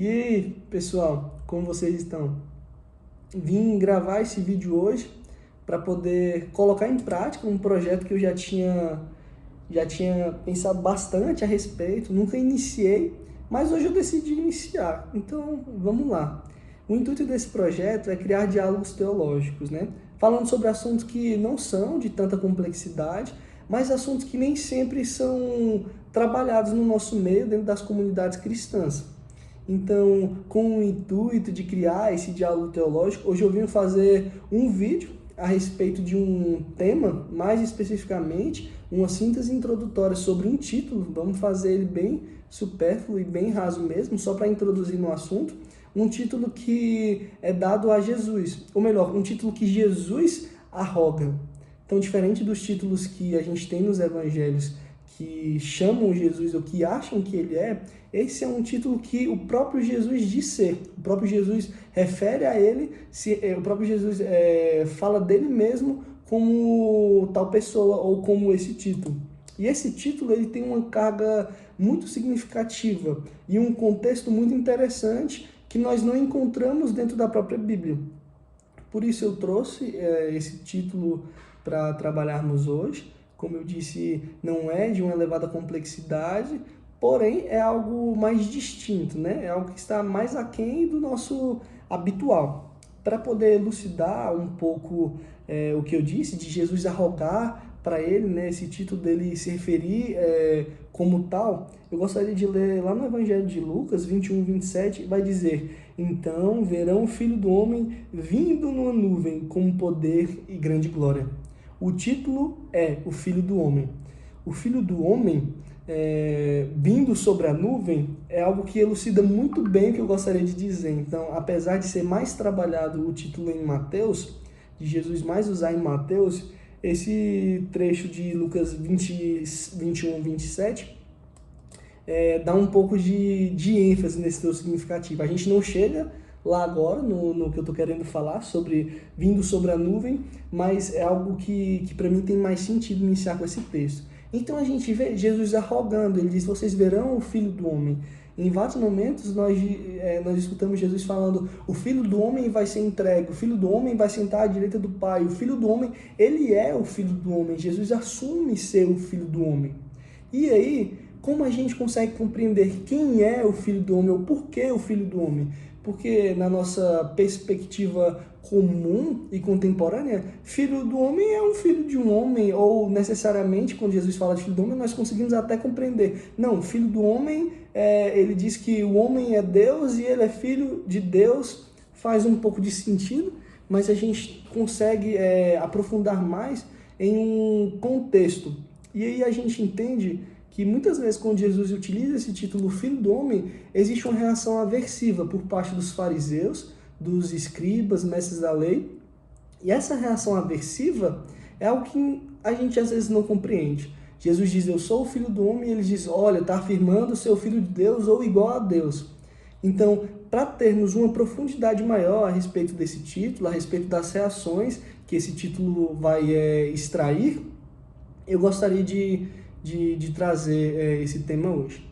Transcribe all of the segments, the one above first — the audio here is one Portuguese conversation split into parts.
E aí, pessoal, como vocês estão? Vim gravar esse vídeo hoje para poder colocar em prática um projeto que eu já tinha pensado bastante a respeito, nunca iniciei, mas hoje eu decidi iniciar. Então, vamos lá. O intuito desse projeto é criar diálogos teológicos, né? Falando sobre assuntos que não são de tanta complexidade, mas assuntos que nem sempre são trabalhados no nosso meio, dentro das comunidades cristãs. Então, com o intuito de criar esse diálogo teológico, hoje eu vim fazer um vídeo a respeito de um tema, mais especificamente, uma síntese introdutória sobre um título. Vamos fazer ele bem supérfluo e bem raso mesmo, só para introduzir no assunto. Um título que é dado a Jesus, ou melhor, um título que Jesus arroga. Então, diferente dos títulos que a gente tem nos evangelhos, que chamam Jesus ou que acham que ele é, esse é um título que o próprio Jesus diz ser. O próprio Jesus refere a ele, o próprio Jesus fala dele mesmo como tal pessoa ou como esse título. E esse título ele tem uma carga muito significativa e um contexto muito interessante que nós não encontramos dentro da própria Bíblia. Por isso eu trouxe esse título para trabalharmos hoje. Como eu disse, não é de uma elevada complexidade, porém é algo mais distinto, né? É algo que está mais aquém do nosso habitual. Para poder elucidar um pouco o que eu disse, de Jesus arrogar para ele, né, esse título dele se referir como tal, eu gostaria de ler lá no Evangelho de Lucas 21, 27, vai dizer: então verão o Filho do Homem vindo numa nuvem com poder e grande glória. O título é O Filho do Homem. O Filho do Homem, vindo sobre a nuvem, é algo que elucida muito bem o que eu gostaria de dizer. Então, apesar de ser mais trabalhado o título em Mateus, de Jesus mais usar em Mateus, esse trecho de Lucas 21, 27, dá um pouco de ênfase nesse teu significativo. A gente não chega lá agora, no que eu estou querendo falar, sobre vindo sobre a nuvem, mas é algo que para mim tem mais sentido iniciar com esse texto. Então a gente vê Jesus arrogando, ele diz: vocês verão o Filho do Homem. Em vários momentos nós escutamos Jesus falando: o Filho do Homem vai ser entregue, o Filho do Homem vai sentar à direita do Pai, o Filho do Homem, ele é o Filho do Homem. Jesus assume ser o Filho do Homem. E aí, como a gente consegue compreender quem é o Filho do Homem ou por que o Filho do Homem? Porque na nossa perspectiva comum e contemporânea, filho do homem é um filho de um homem, ou necessariamente, quando Jesus fala de filho do homem, nós conseguimos até compreender. Não, filho do homem, ele diz que o homem é Deus e ele é filho de Deus, faz um pouco de sentido, mas a gente consegue aprofundar mais em um contexto. E aí a gente entende que muitas vezes quando Jesus utiliza esse título Filho do Homem, existe uma reação aversiva por parte dos fariseus, dos escribas, mestres da lei, e essa reação aversiva é algo que a gente às vezes não compreende. Jesus diz: eu sou o Filho do Homem, e ele diz: olha, está afirmando ser o Filho de Deus ou igual a Deus. Então, para termos uma profundidade maior a respeito desse título, a respeito das reações que esse título vai extrair, eu gostaria de trazer esse tema hoje.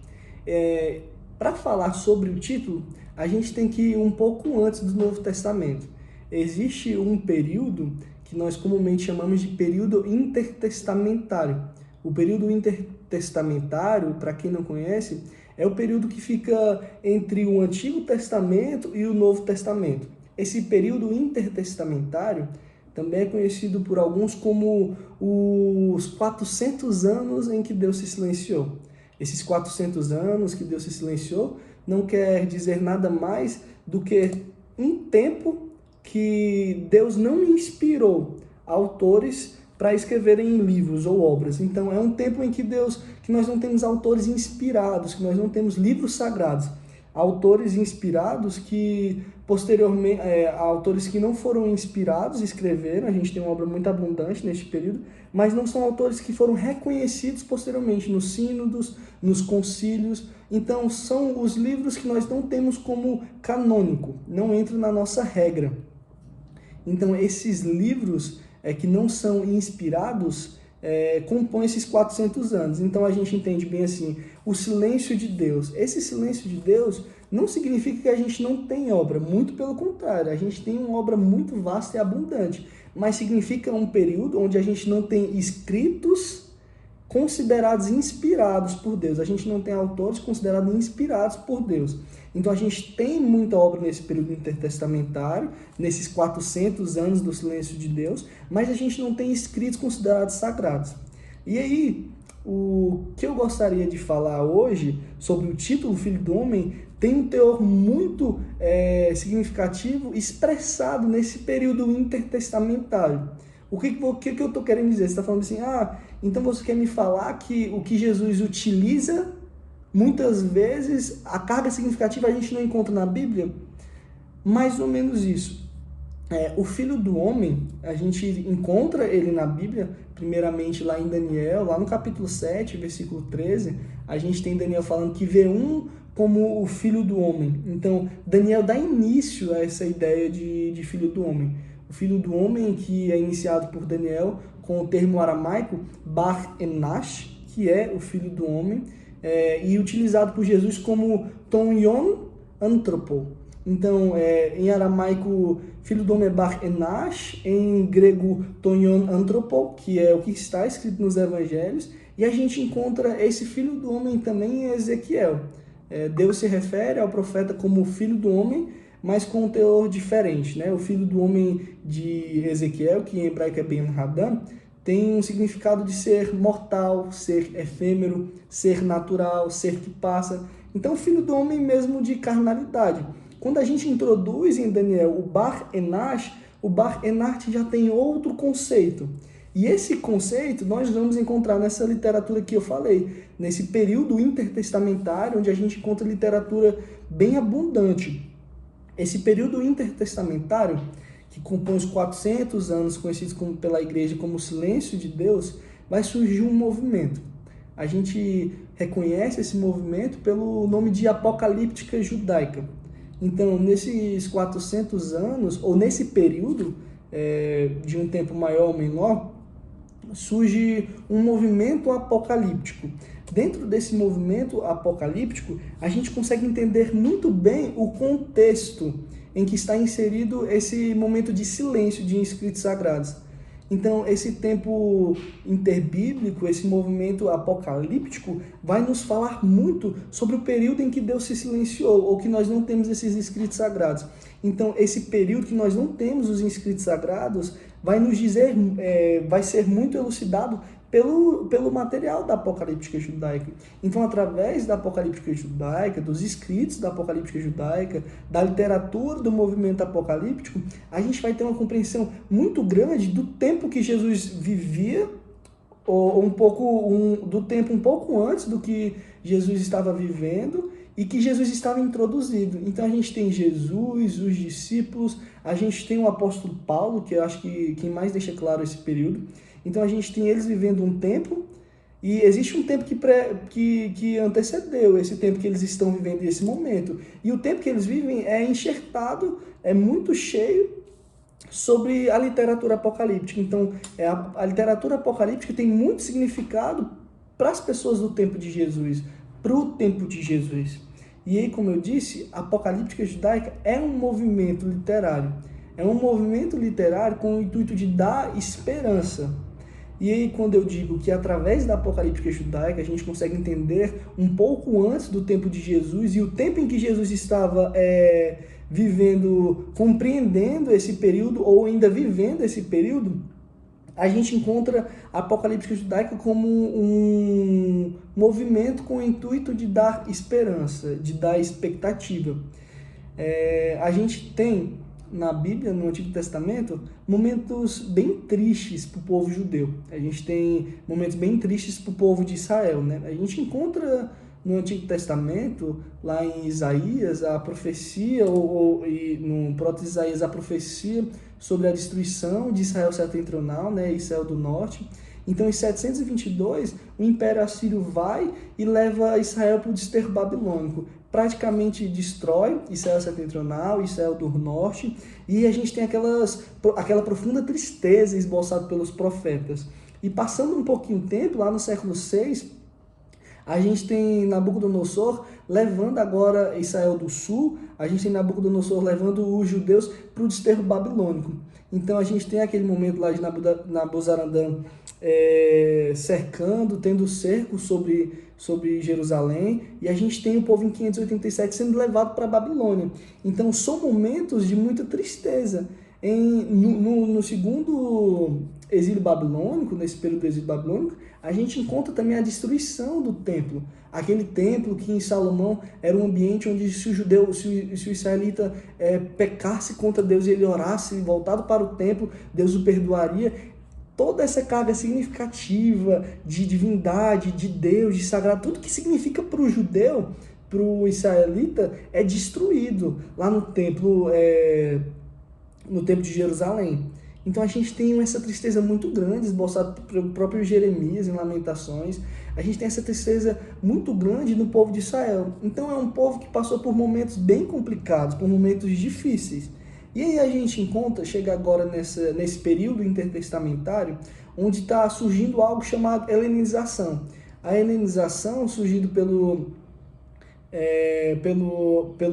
Para falar sobre o título, a gente tem que ir um pouco antes do Novo Testamento. Existe um período que nós comumente chamamos de período intertestamentário. O período intertestamentário, para quem não conhece, é o período que fica entre o Antigo Testamento e o Novo Testamento. Esse período intertestamentário também é conhecido por alguns como os 400 anos em que Deus se silenciou. Esses 400 anos que Deus se silenciou não quer dizer nada mais do que um tempo que Deus não inspirou autores para escreverem livros ou obras. Então é um tempo em que nós não temos autores inspirados, que nós não temos livros sagrados. Autores inspirados que posteriormente, autores que não foram inspirados escreveram, a gente tem uma obra muito abundante neste período, mas não são autores que foram reconhecidos posteriormente nos sínodos, nos concílios. Então são os livros que nós não temos como canônico, não entram na nossa regra. Então esses livros que não são inspirados compõem esses 400 anos. Então a gente entende bem assim, o silêncio de Deus. Esse silêncio de Deus não significa que a gente não tem obra, muito pelo contrário, a gente tem uma obra muito vasta e abundante, mas significa um período onde a gente não tem escritos considerados inspirados por Deus, a gente não tem autores considerados inspirados por Deus. Então a gente tem muita obra nesse período intertestamentário, nesses 400 anos do silêncio de Deus, mas a gente não tem escritos considerados sagrados. E aí, o que eu gostaria de falar hoje sobre o título Filho do Homem tem um teor muito significativo expressado nesse período intertestamentário. O que eu estou querendo dizer? Você está falando assim, então você quer me falar que o que Jesus utiliza, muitas vezes, a carga significativa a gente não encontra na Bíblia? Mais ou menos isso. O Filho do Homem, a gente encontra ele na Bíblia, primeiramente lá em Daniel, lá no capítulo 7, versículo 13, a gente tem Daniel falando que vê um como o Filho do Homem. Então, Daniel dá início a essa ideia de Filho do Homem. O Filho do Homem, que é iniciado por Daniel com o termo aramaico Bar Enash, que é o Filho do Homem, e utilizado por Jesus como Ton-yon Anthropo. Então, em aramaico, Filho do Homem é Bar Enash, em grego Ton-yon Anthropo, que é o que está escrito nos Evangelhos, e a gente encontra esse Filho do Homem também em Ezequiel. Deus se refere ao profeta como Filho do Homem, mas com um teor diferente, né? O Filho do Homem de Ezequiel, que em hebraico é Ben-Hadam, tem um significado de ser mortal, ser efêmero, ser natural, ser que passa. Então, Filho do Homem mesmo de carnalidade. Quando a gente introduz em Daniel o Bar Enash, o Bar Enash já tem outro conceito. E esse conceito nós vamos encontrar nessa literatura que eu falei, nesse período intertestamentário, onde a gente encontra literatura bem abundante. Esse período intertestamentário, que compõe os 400 anos conhecidos pela igreja como o silêncio de Deus, vai surgir um movimento. A gente reconhece esse movimento pelo nome de apocalíptica judaica. Então, nesses 400 anos, ou nesse período, de um tempo maior ou menor, surge um movimento apocalíptico. Dentro desse movimento apocalíptico, a gente consegue entender muito bem o contexto em que está inserido esse momento de silêncio de escritos sagrados. Então, esse tempo interbíblico, esse movimento apocalíptico, vai nos falar muito sobre o período em que Deus se silenciou, ou que nós não temos esses escritos sagrados. Então, esse período que nós não temos os escritos sagrados, vai nos dizer, vai ser muito elucidado pelo material da apocalíptica judaica. Então, através da apocalíptica judaica, dos escritos da apocalíptica judaica, da literatura do movimento apocalíptico, a gente vai ter uma compreensão muito grande do tempo que Jesus vivia, ou do tempo um pouco antes do que Jesus estava vivendo e que Jesus estava introduzido. Então a gente tem Jesus, os discípulos, a gente tem o apóstolo Paulo, que eu acho que quem mais deixa claro esse período. Então a gente tem eles vivendo um tempo, e existe um tempo que antecedeu esse tempo que eles estão vivendo esse momento. E o tempo que eles vivem é enxertado, é muito cheio sobre a literatura apocalíptica. Então a literatura apocalíptica tem muito significado para as pessoas do tempo de Jesus, para o tempo de Jesus. E aí, como eu disse, a apocalíptica judaica é um movimento literário. É um movimento literário com o intuito de dar esperança. E aí, quando eu digo que através da apocalíptica judaica a gente consegue entender um pouco antes do tempo de Jesus e o tempo em que Jesus estava vivendo, compreendendo esse período ou ainda vivendo esse período, a gente encontra a apocalíptica judaica como um movimento com o intuito de dar esperança, de dar expectativa. A gente tem na Bíblia, no Antigo Testamento, momentos bem tristes para o povo judeu. A gente tem momentos bem tristes para o povo de Israel, né? A gente encontra no Antigo Testamento, lá em Isaías, a profecia, e no proto-Isaías, a profecia sobre a destruição de Israel setentrional, né, e Israel do norte. Então, em 722, o Império Assírio vai e leva Israel para o desterro babilônico. Praticamente destrói Israel setentrional, Israel do norte, e a gente tem aquela profunda tristeza esboçada pelos profetas. E passando um pouquinho de tempo, lá no século VI, A gente tem Nabucodonosor levando agora Israel do sul, a gente tem Nabucodonosor levando os judeus para o desterro babilônico. Então a gente tem aquele momento lá de Nabuzaradã cercando, tendo cerco sobre Jerusalém, e a gente tem o povo em 587 sendo levado para a Babilônia. Então são momentos de muita tristeza. No segundo exílio babilônico, nesse período do exílio babilônico, a gente encontra também a destruição do templo. Aquele templo que em Salomão era um ambiente onde se o israelita pecasse contra Deus e ele orasse voltado para o templo, Deus o perdoaria. Toda essa carga significativa de divindade, de Deus, de sagrado, tudo que significa para o judeu, para o israelita, é destruído lá no templo de Jerusalém. Então a gente tem essa tristeza muito grande, esboçada pelo próprio Jeremias em Lamentações. A gente tem essa tristeza muito grande no povo de Israel. Então é um povo que passou por momentos bem complicados, por momentos difíceis. E aí a gente chega agora nesse período intertestamentário, onde está surgindo algo chamado helenização. A helenização, surgido pelo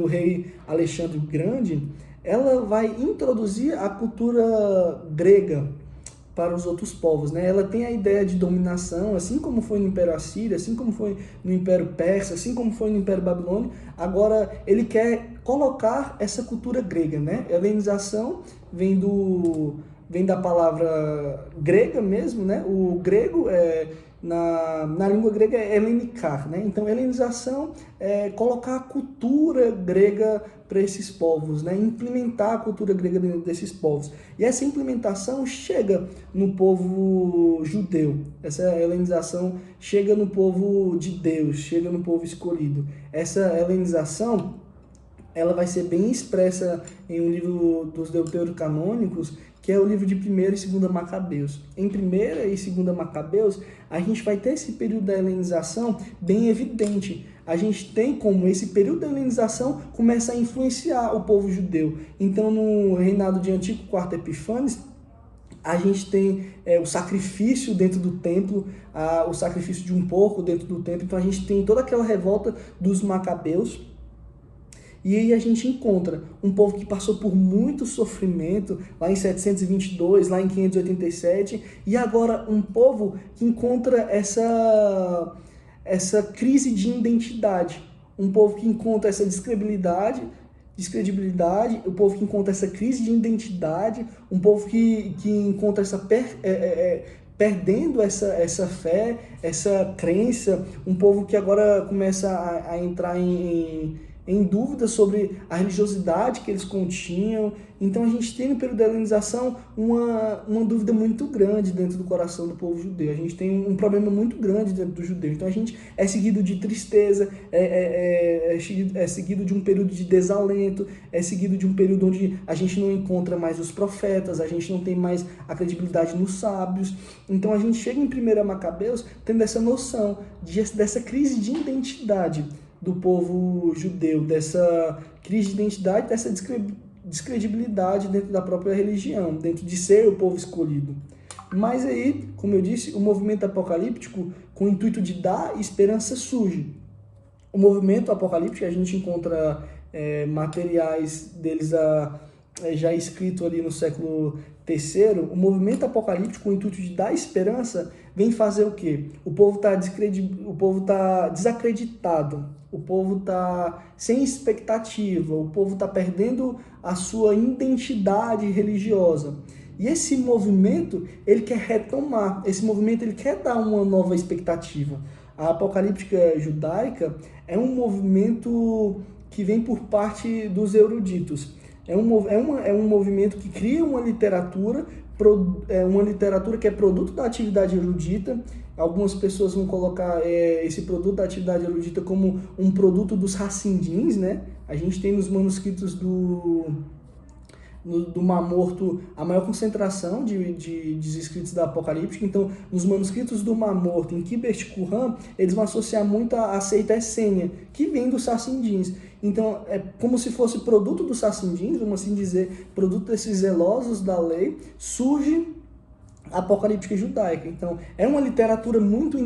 rei Alexandre o Grande, ela vai introduzir a cultura grega para os outros povos, né? Ela tem a ideia de dominação, assim como foi no Império Assírio, assim como foi no Império Persa, assim como foi no Império Babilônio. Agora ele quer colocar essa cultura grega, né? Helenização vem da palavra grega mesmo, né? O grego na língua grega é helenikar, né? Então, helenização é colocar a cultura grega para esses povos, né? Implementar a cultura grega dentro desses povos. E essa implementação chega no povo judeu. Essa helenização chega no povo de Deus, chega no povo escolhido. Essa helenização, ela vai ser bem expressa em um livro dos deuterocanônicos, que é o livro de 1ª e 2ª Macabeus. Em 1ª e 2ª Macabeus, a gente vai ter esse período da helenização bem evidente. A gente tem como esse período da helenização começa a influenciar o povo judeu. Então, no reinado de Antíoco IV Epífanes, a gente tem o sacrifício dentro do templo, o sacrifício de um porco dentro do templo. Então, a gente tem toda aquela revolta dos Macabeus. E aí a gente encontra um povo que passou por muito sofrimento, lá em 722, lá em 587, e agora um povo que encontra essa crise de identidade. Um povo que encontra essa descredibilidade, o povo que encontra essa crise de identidade, um povo que encontra perdendo essa fé, essa crença, um povo que agora começa a entrar em dúvida sobre a religiosidade que eles continham. Então a gente tem no período da helenização uma dúvida muito grande dentro do coração do povo judeu. A gente tem um problema muito grande dentro do judeu. Então a gente é seguido de tristeza, é seguido de um período de desalento, é seguido de um período onde a gente não encontra mais os profetas, a gente não tem mais a credibilidade nos sábios. Então a gente chega em 1ª Macabeus tendo essa noção dessa crise de identidade do povo judeu, dessa crise de identidade, dessa descredibilidade dentro da própria religião, dentro de ser o povo escolhido. Mas aí, como eu disse, o movimento apocalíptico, com o intuito de dar esperança, surge. O movimento apocalíptico, a gente encontra materiais deles já escrito ali no século III, o movimento apocalíptico, com o intuito de dar esperança, vem fazer o quê? O povo está desacreditado, o povo está sem expectativa, o povo está perdendo a sua identidade religiosa. E esse movimento, ele quer retomar, esse movimento ele quer dar uma nova expectativa. A apocalíptica judaica é um movimento que vem por parte dos eruditos. É um movimento que cria uma literatura que é produto da atividade erudita. Algumas pessoas vão colocar esse produto da atividade erudita como um produto dos Hassindins, né? A gente tem nos manuscritos do Mar Morto a maior concentração de escritos da Apocalíptica. Então, nos manuscritos do Mar Morto, em Kibert Qumran, eles vão associar muito a seita essênia, que vem dos Hassindins. Então, é como se fosse produto dos Hassindins, vamos assim dizer, produto desses zelosos da lei, surge apocalíptica judaica. Então, é uma literatura muito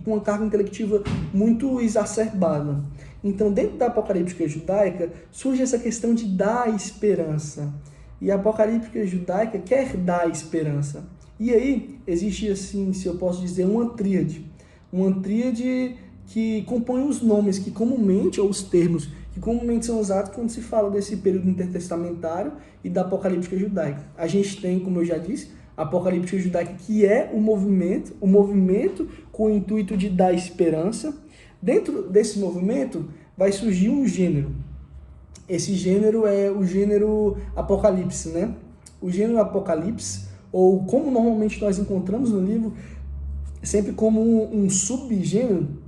com uma carga intelectiva muito exacerbada. Então, dentro da apocalíptica judaica, surge essa questão de dar esperança. E a apocalíptica judaica quer dar esperança. E aí, existe, assim, se eu posso dizer, uma tríade. Uma tríade que compõe os nomes que comumente, ou os termos que comumente são usados quando se fala desse período intertestamentário e da apocalíptica judaica. A gente tem, como eu já disse, a apocalíptica judaica, que é o movimento com o intuito de dar esperança. Dentro desse movimento vai surgir um gênero. Esse gênero é o gênero apocalipse, né? O gênero apocalipse, ou como normalmente nós encontramos no livro, sempre como um subgênero.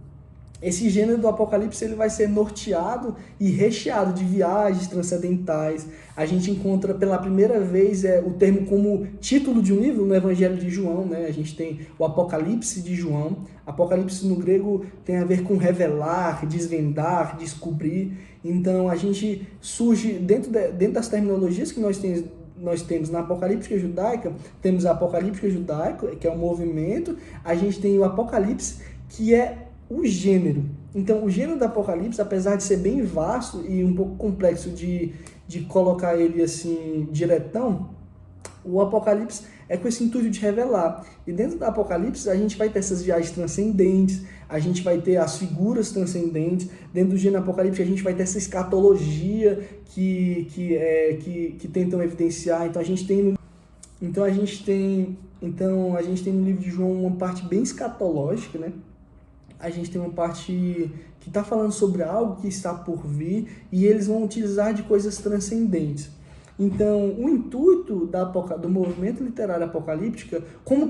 Esse gênero do Apocalipse ele vai ser norteado e recheado de viagens transcendentais. A gente encontra pela primeira vez o termo como título de um livro no Evangelho de João, né? A gente tem o Apocalipse de João. Apocalipse no grego tem a ver com revelar, desvendar, descobrir. Então a gente surge dentro das terminologias que nós temos na apocalíptica judaica, temos a apocalíptica judaica, que é o movimento, a gente tem o Apocalipse, que é o gênero. Então, o gênero do Apocalipse, apesar de ser bem vasto e um pouco complexo de colocar ele assim diretão, o Apocalipse é com esse intuito de revelar. E dentro do Apocalipse, a gente vai ter essas viagens transcendentes, a gente vai ter as figuras transcendentes. Dentro do gênero Apocalipse, a gente vai ter essa escatologia que tentam evidenciar. Então, a gente tem no livro de João uma parte bem escatológica, né? A gente tem uma parte que está falando sobre algo que está por vir e eles vão utilizar de coisas transcendentes. Então, o intuito do movimento literário apocalíptica, qual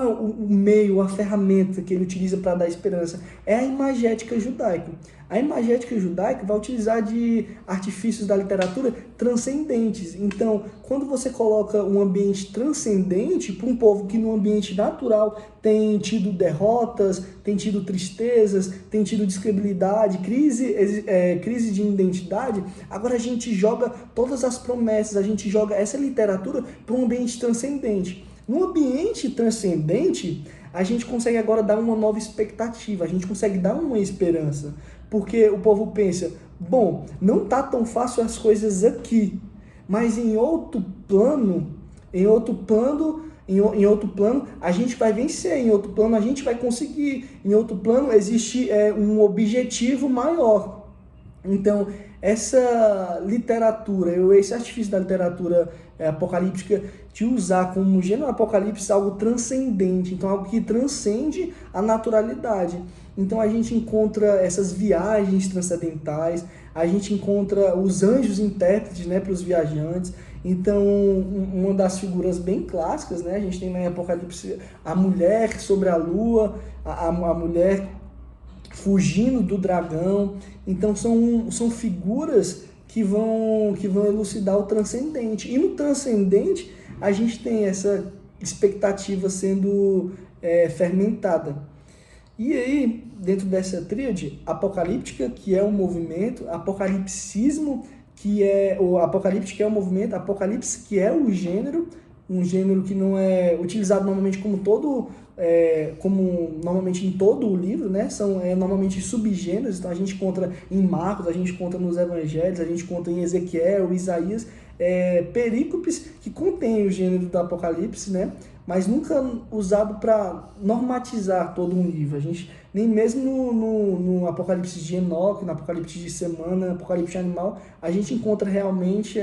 é o meio, a ferramenta que ele utiliza para dar esperança? É a imagética judaica. A imagética judaica vai utilizar de artifícios da literatura transcendentes. Então, quando você coloca um ambiente transcendente para um povo que no ambiente natural tem tido derrotas, tem tido tristezas, tem tido descredibilidade, crise de identidade, agora a gente joga todas as promessas, a gente joga essa literatura para um ambiente transcendente. No ambiente transcendente, a gente consegue agora dar uma nova expectativa, a gente consegue dar uma esperança. Porque o povo pensa, bom, não tá tão fácil as coisas aqui, mas em outro plano, a gente vai vencer, em outro plano a gente vai conseguir, em outro plano existe um objetivo maior. Então, essa literatura, esse artifício da literatura apocalíptica, de usar como gênero apocalipse algo transcendente, então algo que transcende a naturalidade. Então a gente encontra essas viagens transcendentais, a gente encontra os anjos intérpretes, né, para os viajantes. Então, uma das figuras bem clássicas, né, a gente tem na Apocalipse a mulher sobre a lua, a mulher fugindo do dragão. Então são figuras que vão elucidar o transcendente. E no transcendente a gente tem essa expectativa sendo fermentada. E aí, dentro dessa tríade apocalíptica, que é um movimento, apocalipsismo, que é o apocalíptico, que é o movimento, apocalipse, que é o gênero, um gênero que não é utilizado normalmente como normalmente em todo o livro, né? São normalmente subgêneros. Então a gente encontra em Marcos, a gente encontra nos Evangelhos, a gente encontra em Ezequiel, Isaías, perícopes que contêm o gênero do Apocalipse, né? Mas nunca usado para normatizar todo um livro. A gente, nem mesmo no Apocalipse de Enoque, no Apocalipse de Semana, no Apocalipse Animal, a gente encontra realmente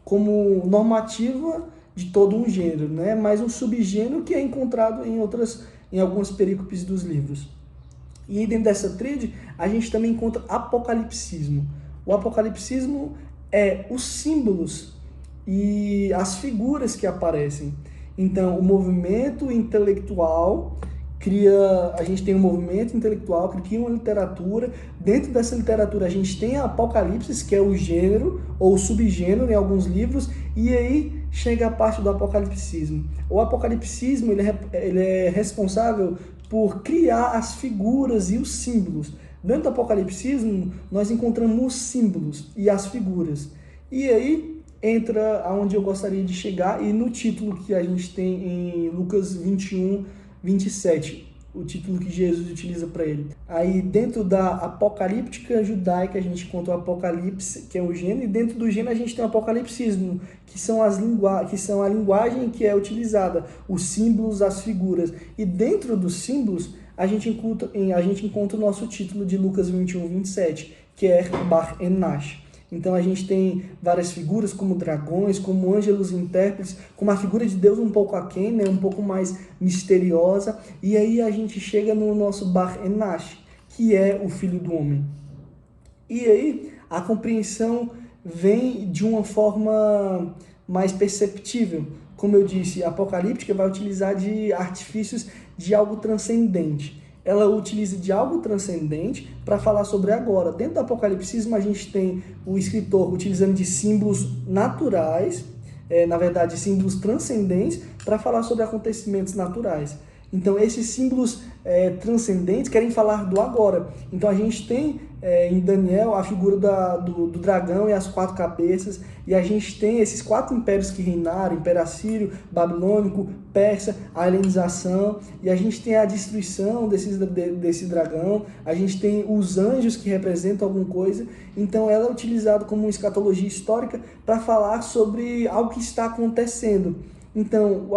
como normativa de todo um gênero, né? Mas um subgênero que é encontrado em algumas perícopes dos livros. E dentro dessa tríade, a gente também encontra apocalipsismo. O apocalipsismo é os símbolos e as figuras que aparecem. Então, o movimento intelectual a gente tem um movimento intelectual que cria uma literatura. Dentro dessa literatura a gente tem a Apocalipse, que é o gênero ou subgênero em alguns livros, e aí chega a parte do apocalipsismo. O apocalipsismo ele é responsável por criar as figuras e os símbolos. Dentro do apocalipsismo nós encontramos os símbolos e as figuras. E aí entra aonde eu gostaria de chegar e no título que a gente tem em Lucas 21, 27, o título que Jesus utiliza para ele. Aí dentro da apocalíptica judaica a gente encontra o Apocalipse, que é o gênero, e dentro do gênero a gente tem o apocalipsismo, que são a linguagem que é utilizada, os símbolos, as figuras. E dentro dos símbolos a gente encontra o nosso título de Lucas 21, 27, que é Bar Enash. Então a gente tem várias figuras como dragões, como ângelos intérpretes, com uma figura de Deus um pouco aquém, né, um pouco mais misteriosa. E aí a gente chega no nosso Bar Enash, que é o Filho do Homem. E aí a compreensão vem de uma forma mais perceptível. Como eu disse, a apocalíptica vai utilizar de artifícios de algo transcendente. Ela utiliza de algo transcendente para falar sobre agora. Dentro do apocalipsismo, a gente tem o escritor utilizando de símbolos naturais, na verdade, símbolos transcendentes, para falar sobre acontecimentos naturais. Então, esses símbolos transcendentes querem falar do agora. Então, a gente tem em Daniel a figura do dragão e as 4 cabeças, e a gente tem esses 4 impérios que reinaram, Império Assírio, Babilônico, Persa, a helenização, e a gente tem a destruição desse dragão, a gente tem os anjos que representam alguma coisa. Então, ela é utilizada como uma escatologia histórica para falar sobre algo que está acontecendo. Então,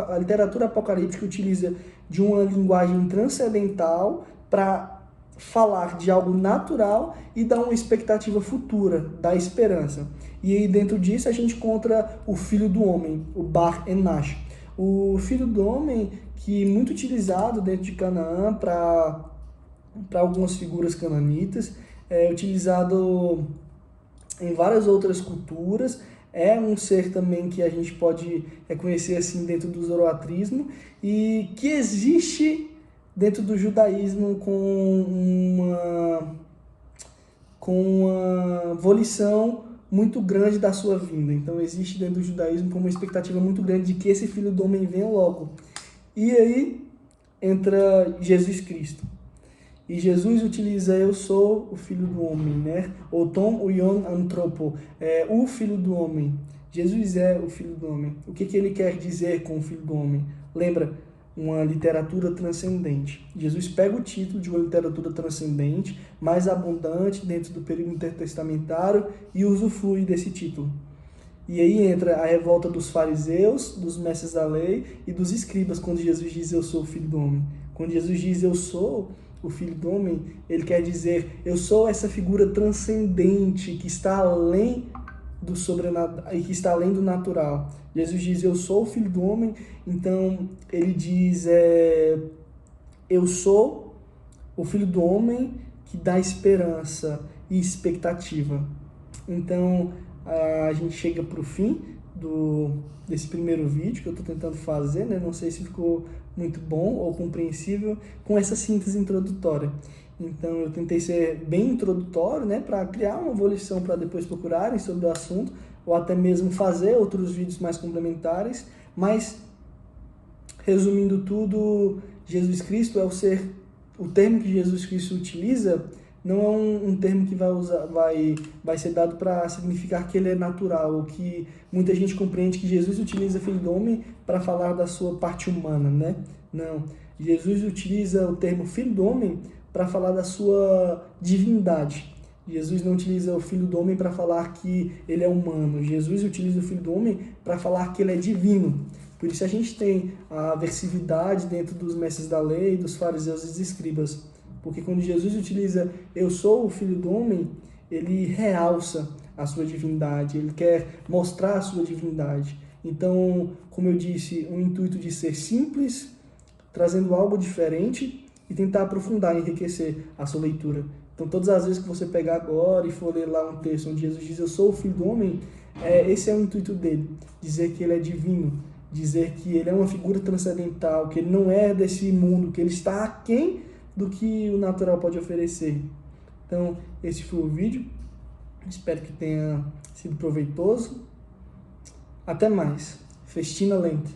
a literatura apocalíptica utiliza de uma linguagem transcendental para falar de algo natural e dar uma expectativa futura, da esperança. E aí dentro disso a gente encontra o Filho do Homem, o Bar Enash. O Filho do Homem, que é muito utilizado dentro de Canaã para algumas figuras cananitas, é utilizado em várias outras culturas. É um ser também que a gente pode reconhecer assim dentro do zoroatrismo e que existe dentro do judaísmo com uma volição muito grande da sua vinda. Então existe dentro do judaísmo com uma expectativa muito grande de que esse Filho do Homem venha logo. E aí entra Jesus Cristo. E Jesus utiliza eu sou o Filho do Homem, né? O Tom Uyon Antropo, o Filho do Homem. Jesus é o Filho do Homem. O que ele quer dizer com o Filho do Homem? Lembra? Uma literatura transcendente. Jesus pega o título de uma literatura transcendente, mais abundante dentro do período intertestamentário e usufrui desse título. E aí entra a revolta dos fariseus, dos mestres da lei e dos escribas, quando Jesus diz eu sou o Filho do Homem. Quando Jesus diz eu sou o Filho do Homem, ele quer dizer eu sou essa figura transcendente que está além do sobrenatural e que está além do natural. Jesus diz eu sou o Filho do Homem, então ele diz eu sou o Filho do Homem que dá esperança e expectativa. Então a gente chega para o fim desse primeiro vídeo que eu estou tentando fazer, né? Não sei se ficou muito bom ou compreensível com essa síntese introdutória. Então eu tentei ser bem introdutório, né, para criar uma volição para depois procurarem sobre o assunto, ou até mesmo fazer outros vídeos mais complementares, mas resumindo tudo, Jesus Cristo é o termo que Jesus Cristo utiliza não é um termo que vai ser dado para significar que ele é natural, ou que muita gente compreende que Jesus utiliza Filho do Homem para falar da sua parte humana, né? Não, Jesus utiliza o termo Filho do Homem para falar da sua divindade. Jesus não utiliza o Filho do Homem para falar que ele é humano. Jesus utiliza o Filho do Homem para falar que ele é divino. Por isso a gente tem a aversividade dentro dos mestres da lei, dos fariseus e dos escribas. Porque quando Jesus utiliza eu sou o Filho do Homem, ele realça a sua divindade, ele quer mostrar a sua divindade. Então, como eu disse, o intuito de ser simples, trazendo algo diferente e tentar aprofundar, enriquecer a sua leitura. Então, todas as vezes que você pegar agora e for ler lá um texto onde Jesus diz eu sou o Filho do Homem, esse é o intuito dele, dizer que ele é divino, dizer que ele é uma figura transcendental, que ele não é desse mundo, que ele está aquém do que o natural pode oferecer. Então, esse foi o vídeo. Espero que tenha sido proveitoso. Até mais. Festina Lente.